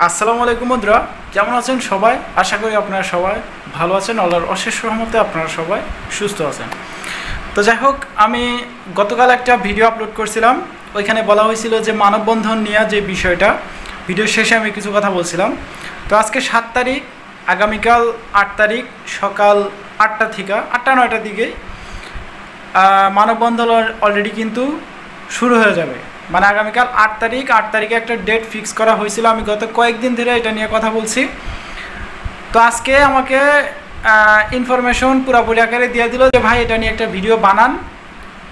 আসসালামু আলাইকুম বন্ধুরা, কেমন আছেন সবাই? আশা করি আপনারা সবাই ভালো আছেন। আল্লাহর অশেষ রহমতে আপনারা সবাই সুস্থ আছেন। তো যাই হোক, আমি গতকাল একটা ভিডিও আপলোড করছিলাম। ওইখানে বলা হয়েছিল যে মানববন্ধন নিয়ে যে বিষয়টা, ভিডিও শেষে আমি কিছু কথা বলছিলাম। তো আজকে 7 তারিখ, আগামীকাল 8 তারিখ সকাল 8টা থেকে 8টা-9টার দিকে মানববন্ধন অলরেডি কিন্তু শুরু হয়ে যাবে। মানে আগামীকাল 8 তারিখে একটা ডেট ফিক্স করা হয়েছিল। আমি গত কয়েকদিন ধরে এটা নিয়ে কথা বলছি। তো আজকে আমাকে ইনফরমেশন পুরোপুরি আকারে দিয়ে দিল যে ভাই এটা নিয়ে একটা ভিডিও বানান,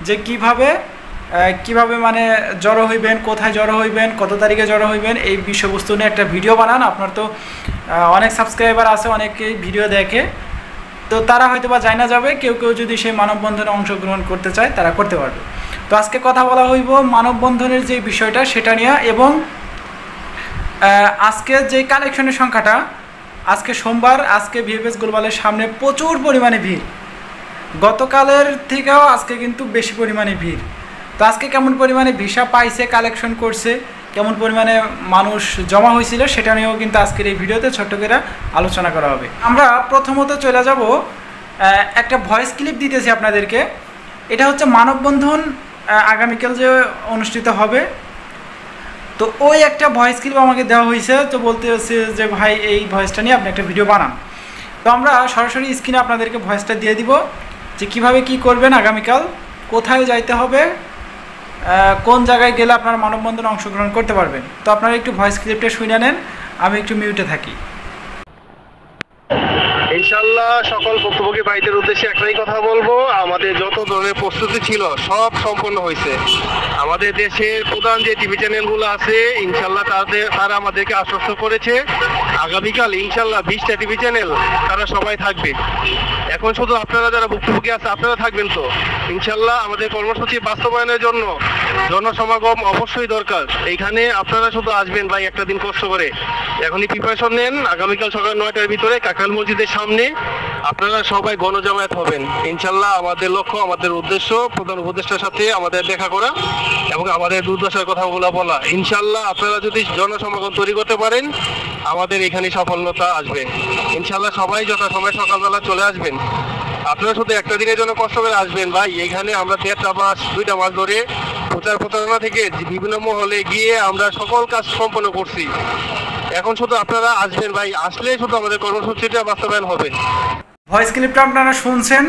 যে কিভাবে মানে জড়ো হইবেন, কোথায় জড়ো হইবেন, কত তারিখে জড়ো হইবেন, এই বিষয়বস্তু নিয়ে একটা ভিডিও বানান। আপনার তো অনেক সাবস্ক্রাইবার আছে, অনেকেই ভিডিও দেখে, তো তারা হয়তো বা জানা যাবে। কেউ যদি সেই মানববন্ধনে অংশগ্রহণ করতে চায় তারা করতে পারবে। তো আজকে কথা বলা হইব মানববন্ধনের যে বিষয়টা সেটা নিয়ে, এবং আজকে যে কালেকশনের সংখ্যাটা, আজকে সোমবার, আজকে ভিএফএস গ্লোবালের সামনে প্রচুর পরিমাণে ভিড়। গতকালের থেকেও আজকে কিন্তু বেশি পরিমাণে ভিড়। তো আজকে কেমন পরিমাণে ভিসা পাইছে, কালেকশন করছে, কেমন পরিমাণে মানুষ জমা হয়েছিল, সেটা নিয়েও কিন্তু আজকের এই ভিডিওতে ছোট্ট করে আলোচনা করা হবে। আমরা প্রথমত চলে যাব, একটা ভয়েস ক্লিপ দিতেছি আপনাদেরকে। এটা হচ্ছে মানববন্ধন আগামীকাল যে অনুষ্ঠিত হবে, তো ওই একটা ভয়েস ক্লিপ আমাকে দেওয়া হয়েছে। তো বলতে হচ্ছে যে ভাই এই ভয়েসটা নিয়ে আপনি একটা ভিডিও বানান। তো আমরা সরাসরি স্ক্রিনে আপনাদেরকে ভয়েসটা দিয়ে দিব, যে কিভাবে কি করবেন, আগামীকাল কোথায় যাইতে হবে, কোন জায়গায় গেলে আপনারা মানববন্ধনে অংশগ্রহণ করতে পারবেন। তো আপনারা একটু ভয়েস ক্লিপটা শুনে নেন, আমি একটু মিউটে থাকি। ইনশাআল্লাহ সকল ভুক্তভোগী ভাইদের উদ্দেশ্যে একটাই কথা বলবো, আমাদের যত ধরনের প্রস্তুতি ছিল সব সম্পন্ন হয়েছে। আমাদের দেশের প্রধান যে টিভি চ্যানেলগুলো আছে, ইনশাআল্লাহ তারা আমাদেরকে আশ্বস্ত করেছে আগামীকাল ইনশাআল্লাহ 20টা টিভি চ্যানেল তারা সবাই থাকবে। এখন শুধু আপনারা যারা ভুক্তভোগী আছে আপনারা থাকবেন। তো ইনশাআল্লাহ আমাদের কর্মসূচি বাস্তবায়নের জন্য জনসমাগম অবশ্যই দরকার। এইখানে আপনারা শুধু আসবেন ভাই, একটা দিন কষ্ট করে এখনই প্রিপারেশন নেন। আগামীকাল সকাল 9টার ভিতরে কাকরাইল মসজিদের সামনে আপনারা সবাই গণজামায়াত হবেন। ইনশাআল্লাহ আমাদের লক্ষ্য, আমাদের উদ্দেশ্য প্রধান উপদেষ্টার সাথে আমাদের দেখা করা এবং আমাদের দুর্দশার কথাগুলো বলা। ইনশাআল্লাহ আপনারা যদি জনসমাগম তৈরি করতে পারেন, আমাদের এখানে সফলতা আসবে। ইনশাআল্লাহ সবাই যথাসময়ে সকালবেলা চলে আসবেন। আপনারা শুধু একটা দিনের জন্য কষ্ট করে আসবেন ভাই। এখানে আমরা 1.5 মাস 2টা মাস ধরে প্রচারণা থেকে বিভিন্ন মহলে গিয়ে আমরা সকল কাজ সম্পন্ন করছি। এখন শুধু আপনারা আসবেন ভাই, আসলে শুধু আমাদের কর্মসূচিটা বাস্তবায়ন হবে। ভয়েস ক্লিপটা আপনারা শুনছেন,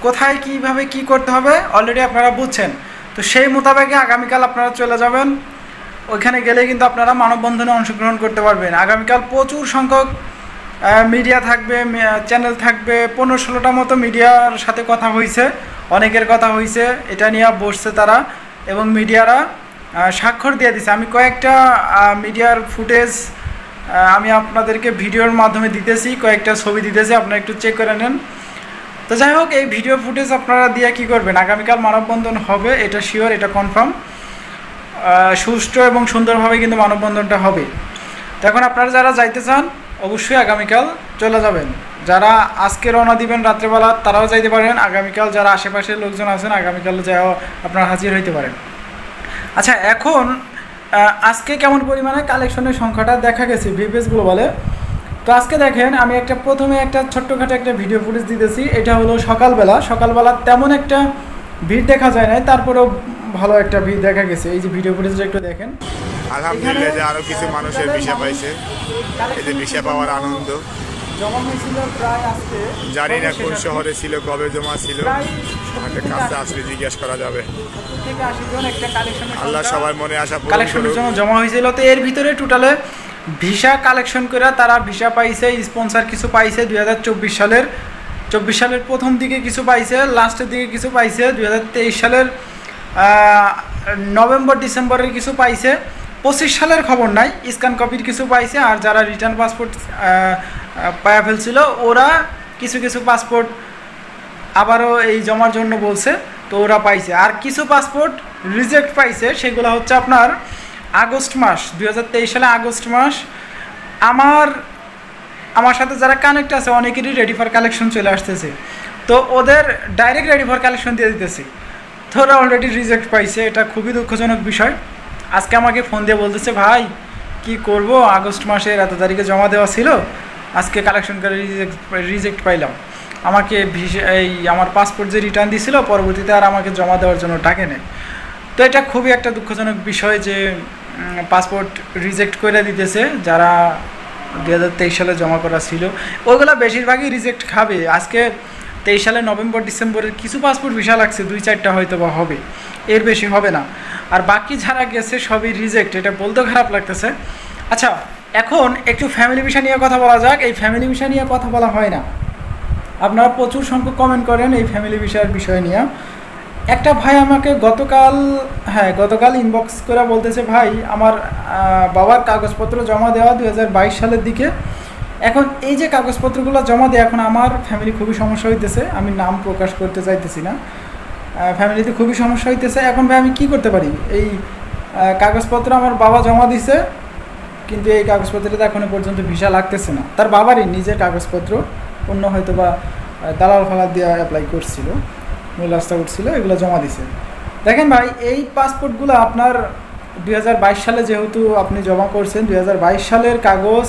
কোথায় কিভাবে কি করতে হবে অলরেডি আপনারা বুঝছেন। তো সেই মোতাবেকে আগামীকাল আপনারা চলে যাবেন। ওইখানে গেলে কিন্তু আপনারা মানববন্ধনে অংশগ্রহণ করতে পারবেন। আগামীকাল প্রচুর সংখ্যক মিডিয়া থাকবে, চ্যানেল থাকবে, 15-16টা মতো মিডিয়ার সাথে কথা হয়েছে, অনেকের কথা হয়েছে, এটা নিয়ে বসছে তারা, এবং মিডিয়ারা স্বাক্ষর দিয়ে দিছে। আমি কয়েকটা মিডিয়ার ফুটেজ আমি আপনাদেরকে ভিডিওর মাধ্যমে দিতেছি, কয়েকটা ছবি দিতেছি, আপনারা একটু চেক করে নেন। তো যাই হোক, এই ভিডিও ফুটেজ আপনারা দিয়ে কী করবেন, আগামীকাল মানববন্ধন হবে, এটা শিওর, এটা কনফার্ম। সুষ্ঠু এবং সুন্দরভাবে কিন্তু মানববন্ধনটা হবে। তো এখন আপনারা যারা যাইতে চান অবশ্যই আগামীকাল চলে যাবেন। যারা আজকে রওনা দিবেন রাত্রেবেলা তারাও যাইতে পারেন। আগামীকাল যারা আশেপাশের লোকজন আছেন আগামীকাল যাও আপনারা হাজির হইতে পারেন। আচ্ছা, এখন আজকে কেমন পরিমাণে কালেকশনের সংখ্যাটা দেখা গেছে ভিএফএস গ্লোবালে। তো আজকে দেখেন, আমি প্রথমে একটা ছোট্টখাটো একটা ভিডিও ফুটেজ দিতেছি। এটা হলো সকালবেলা তেমন একটা ভিড় দেখা যায় নাই, তারপরেও ভালো একটা ভিড় দেখা গেছে। এই যে ভিডিও ফুটেজটা একটু দেখেন। আলহামদুলিল্লাহ যে আরো কিছু মানুষের ভিসা পাইছে, এই যে ভিসা পাওয়ার আনন্দ। জমা হয়েছিল প্রায়, আজকে জানি না কোন শহরে ছিল, কবে জমা ছিল, আমাদের কাছে আসলে জিজ্ঞেস করা যাবে। থেকে 80 জন একটা কালেকশনের, আল্লাহ সবার মনে আশা কালেকশনের জন্য জমা হয়েছিল। তো এর ভিতরে টোটালে ভিসা কালেকশন করে তারা ভিসা পাইছে, স্পন্সর কিছু পাইছে 2024 সালের প্রথম দিকে কিছু পাইছে, লাস্টের দিকে কিছু পাইছে, 2023 সালের নভেম্বর-ডিসেম্বরের কিছু পাইছে, 25 সালের খবর নাই, স্ক্যান কপির কিছু পাইছে। আর যারা রিটার্ন পাসপোর্ট পাওয়া ফেলছিল ওরা কিছু পাসপোর্ট আবারও এই জমার জন্য বলছে, তো ওরা পাইছে। আর কিছু পাসপোর্ট রিজেক্ট পাইছে, সেগুলো হচ্ছে আপনার আগস্ট মাস, 2023 সালে আগস্ট মাস। আমার সাথে যারা কানেক্ট আছে অনেকেরই রেডি ফর কালেকশন চলে আসতেছে, তো ওদের ডাইরেক্ট রেডি ফর কালেকশন দিয়ে দিতেছি। তো ওরা অলরেডি রিজেক্ট পাইছে, এটা খুবই দুঃখজনক বিষয়। আজকে আমাকে ফোন দিয়ে বলতেছে ভাই কি করব, আগস্ট মাসের এত তারিখে জমা দেওয়া ছিল, আজকে কালেকশন করে রিজেক্ট পাইলাম। আমাকে আমার পাসপোর্ট যে রিটার্ন দিয়েছিল পরবর্তীতে আর আমাকে জমা দেওয়ার জন্য ডাকে নেই। তো এটা খুবই একটা দুঃখজনক বিষয় যে পাসপোর্ট রিজেক্ট করে দিতেছে যারা 2023 সালে জমা করা ছিল, ওইগুলো বেশিরভাগই রিজেক্ট খাবে। আজকে 23 সালে নভেম্বর ডিসেম্বরের কিছু পাসপোর্ট ভিসা লাগছে, 2-4টা হয়তো বা হবে, এর বেশি হবে না। আর বাকি যারা গেছে সবই রিজেক্ট, এটা বলতেও খারাপ লাগতেছে। আচ্ছা, এখন একটু ফ্যামিলি ভিসা নিয়ে কথা বলা যাক। এই ফ্যামিলি ভিসা নিয়ে কথা বলা হয় না, আপনারা প্রচুর সংখ্যক কমেন্ট করেন এই ফ্যামিলি ভিসার বিষয় নিয়ে। একটা ভাই আমাকে গতকাল ইনবক্স করে বলতেছে ভাই আমার বাবার কাগজপত্র জমা দেওয়া 2022 সালের দিকে, এখন এই যে কাগজপত্রগুলো জমা দেয় এখন আমার ফ্যামিলি খুবই সমস্যা হইতেছে, আমি নাম প্রকাশ করতে চাইতেছি না, ফ্যামিলিতে খুবই সমস্যা হইতেছে। এখন ভাই আমি কী করতে পারি? এই কাগজপত্র আমার বাবা জমা দিছে, কিন্তু এই কাগজপত্রটা এখনও পর্যন্ত ভিসা লাগতেছে না। তার বাবারই নিজের কাগজপত্র, অন্য হয়তো বা দালাল ফালাল দিয়ে অ্যাপ্লাই করছিল, মূল রাস্তা উঠছিল, এগুলো জমা দিছে। দেখেন ভাই, এই পাসপোর্টগুলো আপনার 2022 সালে যেহেতু আপনি জমা করছেন, 2022 সালের কাগজ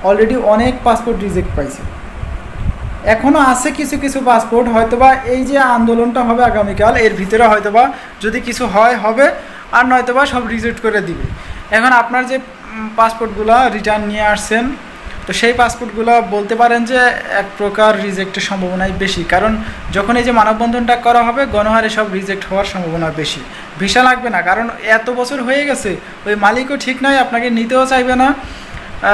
অলরেডি অনেক পাসপোর্ট রিজেক্ট পাইছে। এখনও আছে কিছু কিছু পাসপোর্ট, হয়তোবা এই যে আন্দোলনটা হবে আগামীকাল, এর ভিতরে হয়তোবা যদি কিছু হবে, আর নয়তোবা সব রিজেক্ট করে দিবে। এখন আপনার যে পাসপোর্টগুলো রিটার্ন নিয়ে আসছেন, তো সেই পাসপোর্টগুলো বলতে পারেন যে এক প্রকার রিজেক্টের সম্ভাবনাই বেশি, কারণ যখন এই যে মানববন্ধনটা করা হবে গণহারে সব রিজেক্ট হওয়ার সম্ভাবনা বেশি। ভিসা লাগবে না, কারণ এত বছর হয়ে গেছে, ওই মালিকও ঠিক নয়, আপনাকে নিতেও চাইবে না,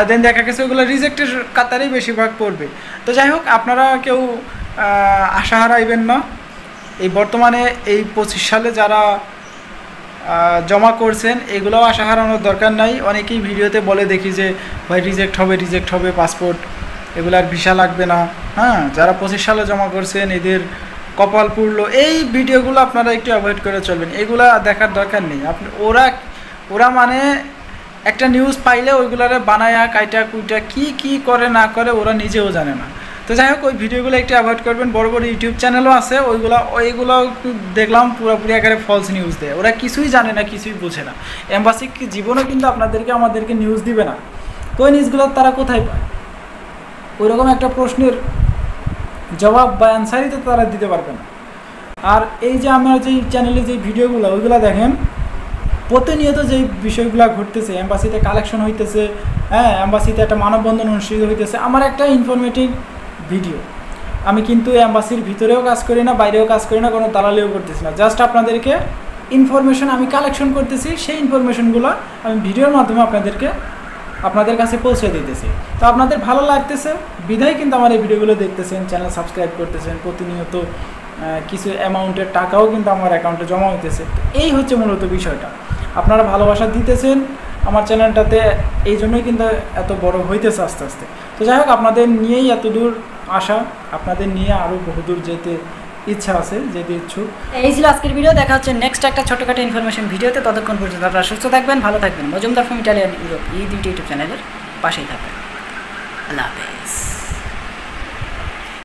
দেন দেখা গেছে ওগুলো রিজেক্টের কাতারেই বেশিরভাগ পড়বে। তো যাই হোক, আপনারা কেউ আশা হারাইবেন না। এই বর্তমানে এই 25 সালে যারা জমা করছেন এগুলোও আশা হারানোর দরকার নাই। অনেকেই ভিডিওতে বলে দেখি যে ভাই রিজেক্ট হবে পাসপোর্ট, এগুলো আর ভিসা লাগবে না। হ্যাঁ, যারা 25 সালে জমা করছেন এদের কপাল পুড়লো, এই ভিডিওগুলো আপনারা একটু অ্যাভয়েড করে চলবেন, এগুলা দেখার দরকার নেই। আপনি ওরা মানে একটা নিউজ পাইলে ওইগুলারে বানায়া কাইটা কুইটা কি করে না করে ওরা নিজেও জানে না। তো যাই হোক, ওই ভিডিওগুলো একটু অ্যাভয়েড করবেন। বড় বড় ইউটিউব চ্যানেলও আছে, ওইগুলো দেখলাম পুরোপুরি আকারে ফলস নিউজ দেয়, ওরা কিছুই জানে না, কিছুই বোঝে না। এম্বাসি জীবনও কিন্তু আমাদেরকে নিউজ দিবে না, তো ওই নিউজগুলো তারা কোথায় পায়? ওইরকম একটা প্রশ্নের জবাব বা অ্যান্সারই তো তারা দিতে পারবে না। আর এই যে আমার যেই চ্যানেলে যেই ভিডিওগুলো ওইগুলো দেখেন, প্রতিনিয়ত যেই বিষয়গুলো ঘটতেছে, এম্বাসিতে কালেকশন হইতেছে, হ্যাঁ, এম্বাসিতে একটা মানববন্ধন অনুষ্ঠিত হইতেছে, আমার একটা ইনফরমেটিভ ভিডিও। আমি কিন্তু এম্বাসির ভিতরেও কাজ করি না, বাইরেও কাজ করি না, কোনো দালালিও করতেছি না, জাস্ট আপনাদেরকে ইনফরমেশন আমি কালেকশন করতেছি, সেই ইনফরমেশনগুলো আমি ভিডিওর মাধ্যমে আপনাদের কাছে পৌঁছে দিতেছি। তো আপনাদের ভালো লাগতেছে বিধায় কিন্তু আমার এই ভিডিওগুলো দেখতেছেন, চ্যানেল সাবস্ক্রাইব করতেছেন, প্রতিনিয়ত কিছু অ্যামাউন্টের টাকাও কিন্তু আমার অ্যাকাউন্টে জমা হইতেছে। এই হচ্ছে মূলত বিষয়টা, আপনারা ভালোবাসা দিতেছেন আমার চ্যানেলটাতে, এই জন্যই কিন্তু এত বড় হইতেছে আস্তে আস্তে। তো যাই হোক, আপনাদের নিয়েই এত দূর আসা, আপনাদের নিয়ে আরও বহুদূর যেতে ইচ্ছা আছে, যেতে ইচ্ছুক। এই ছিল আজকের ভিডিও, দেখা হচ্ছে নেক্সট একটা ছোটোখাটো ইনফরমেশন ভিডিওতে। ততক্ষণ পর্যন্ত আপনারা সুস্থ থাকবেন, ভালো থাকবেন, মজুমদার ফ্রম ইটালিয়ান ইউরোপ এই দুইটি ইউটিউব চ্যানেলের পাশেই থাকবেন। আল্লাহ হাফেজ।